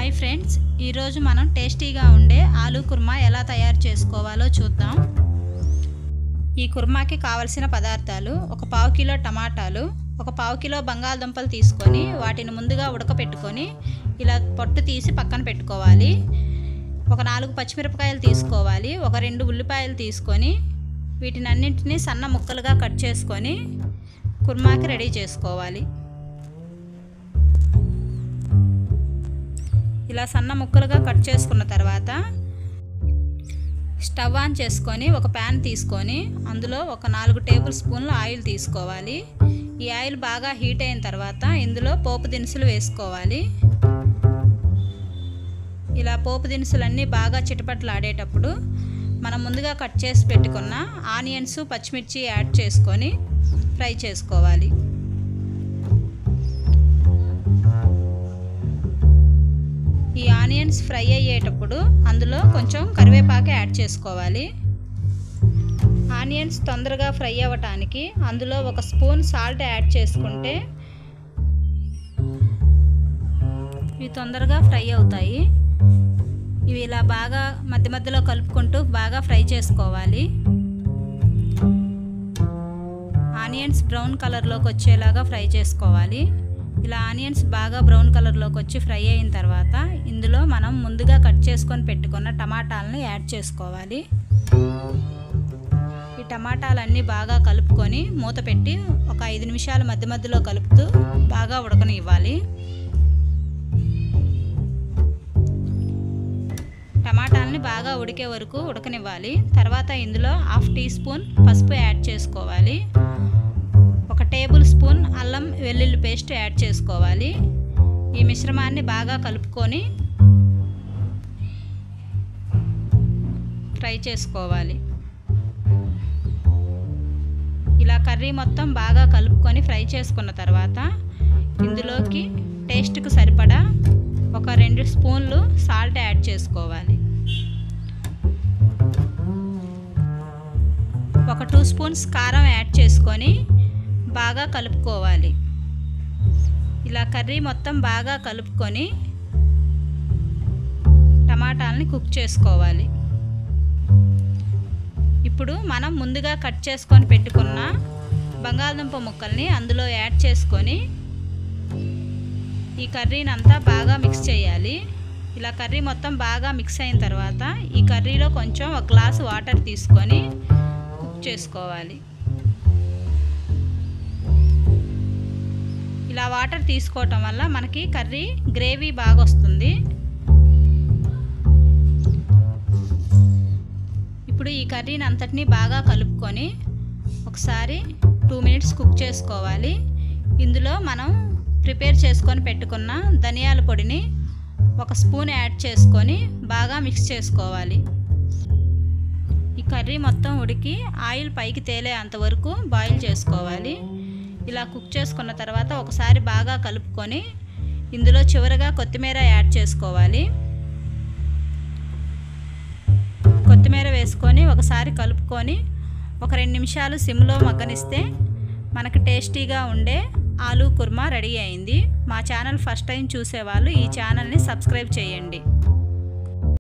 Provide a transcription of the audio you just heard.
Hi friends, ఈరోజు మనం టేస్టీగా ఉండే ఆలూ కుర్మా ఎలా తయారు చేసుకోవాలో చూద్దాం. ఈ కుర్మాకి కావలసిన పదార్థాలు: ఒక పావు కిలో టమాటాలు, ఒక పావు కిలో బంగాళదుంపలు తీసుకొని వాటిని ముందుగా ఉడకపెట్టుకొని ఇలా పొట్టు తీసి పక్కన పెట్టుకోవాలి. ఒక 4 పచ్చిమిరపకాయలు తీసుకోవాలి. ఒక 2 ఉల్లిపాయలు తీసుకొని వీటిని అన్నింటినీ సన్న ముక్కలుగా కట్ చేసుకొని కుర్మాకి రెడీ చేసుకోవాలి. ఇలా సన్న ముక్కలుగా కట్ చేసుకున్న తర్వాత స్టవ్ ఆన్ చేసుకొని ఒక ప్యాన్ తీసుకొని అందులో ఒక 4 టేబుల్ స్పూన్ల ఆయిల్ తీసుకోవాలి. ఈ ఆయిల్ బాగా హీట్ అయిన తర్వాత ఇందులో పోపు దినుసులు వేసుకోవాలి. ఇలా పోపు దినుసులన్నీ బాగా చిటపటలాడేటప్పుడు మనం ముందుగా కట్ చేసి పెట్టుకున్న ఆనియన్స్, పచ్చిమిర్చి యాడ్ చేసుకొని ఫ్రై చేసుకోవాలి. ఈ ఆనియన్స్ ఫ్రై అయ్యేటప్పుడు అందులో కొంచెం కరివేపాకు యాడ్ చేసుకోవాలి. ఆనియన్స్ తొందరగా ఫ్రై అవ్వటానికి అందులో ఒక స్పూన్ సాల్ట్ యాడ్ చేసుకుంటే ఇవి తొందరగా ఫ్రై అవుతాయి. ఇవి ఇలా బాగా మధ్య మధ్యలో కలుపుకుంటూ బాగా ఫ్రై చేసుకోవాలి. ఆనియన్స్ బ్రౌన్ కలర్లోకి వచ్చేలాగా ఫ్రై చేసుకోవాలి. ఇలా ఆనియన్స్ బాగా బ్రౌన్ కలర్లోకి వచ్చి ఫ్రై అయిన తర్వాత ఇందులో మనం ముందుగా కట్ చేసుకొని పెట్టుకున్న టమాటాలని యాడ్ చేసుకోవాలి. ఈ టమాటాలన్నీ బాగా కలుపుకొని మూత పెట్టి ఒక 5 నిమిషాలు మధ్య మధ్యలో కలుపుతూ బాగా ఉడకనివ్వాలి. టమాటాలని బాగా ఉడికే వరకు ఉడకనివ్వాలి. తర్వాత ఇందులో 1/2 టీ స్పూన్ పసుపు యాడ్ చేసుకోవాలి. 1 టేబుల్ స్పూన్ అల్లం వెల్లుల్లి పేస్ట్ యాడ్ చేసుకోవాలి. ఈ మిశ్రమాన్ని బాగా కలుపుకొని ఫ్రై చేసుకోవాలి. ఇలా కర్రీ మొత్తం బాగా కలుపుకొని ఫ్రై చేసుకున్న తర్వాత ఇందులోకి టేస్ట్కి సరిపడా ఒక 2 స్పూన్లు సాల్ట్ యాడ్ చేసుకోవాలి. ఒక 2 స్పూన్స్ కారం యాడ్ చేసుకొని బాగా కలుపుకోవాలి. ఇలా కర్రీ మొత్తం బాగా కలుపుకొని టమాటాలని కుక్ చేసుకోవాలి. ఇప్పుడు మనం ముందుగా కట్ చేసుకొని పెట్టుకున్న బంగాళదుంప ముక్కల్ని అందులో యాడ్ చేసుకొని ఈ కర్రీని అంతా బాగా మిక్స్ చేయాలి. ఇలా కర్రీ మొత్తం బాగా మిక్స్ అయిన తర్వాత ఈ కర్రీలో కొంచెం 1 గ్లాసు వాటర్ తీసుకొని కుక్ చేసుకోవాలి. ఇలా వాటర్ తీసుకోవటం వల్ల మనకి కర్రీ గ్రేవీ బాగా వస్తుంది. ఇప్పుడు ఈ కర్రీని అంతటినీ బాగా కలుపుకొని ఒకసారి 2 మినిట్స్ కుక్ చేసుకోవాలి. ఇందులో మనం ప్రిపేర్ చేసుకొని పెట్టుకున్న ధనియాల పొడిని 1 స్పూన్ యాడ్ చేసుకొని బాగా మిక్స్ చేసుకోవాలి. ఈ కర్రీ మొత్తం ఉడికి ఆయిల్ పైకి తేలే అంతవరకు బాయిల్ చేసుకోవాలి. ఇలా కుక్ చేసుకున్న తర్వాత ఒకసారి బాగా కలుపుకొని ఇందులో చివరగా కొత్తిమీర యాడ్ చేసుకోవాలి. కొత్తిమీర వేసుకొని ఒకసారి కలుపుకొని ఒక 2 నిమిషాలు సిమ్లో మగ్గనిస్తే మనకు టేస్టీగా ఉండే ఆలూ కుర్మా రెడీ అయింది. మా ఛానల్ ఫస్ట్ టైం చూసేవాళ్ళు ఈ ఛానల్ని సబ్స్క్రైబ్ చేయండి.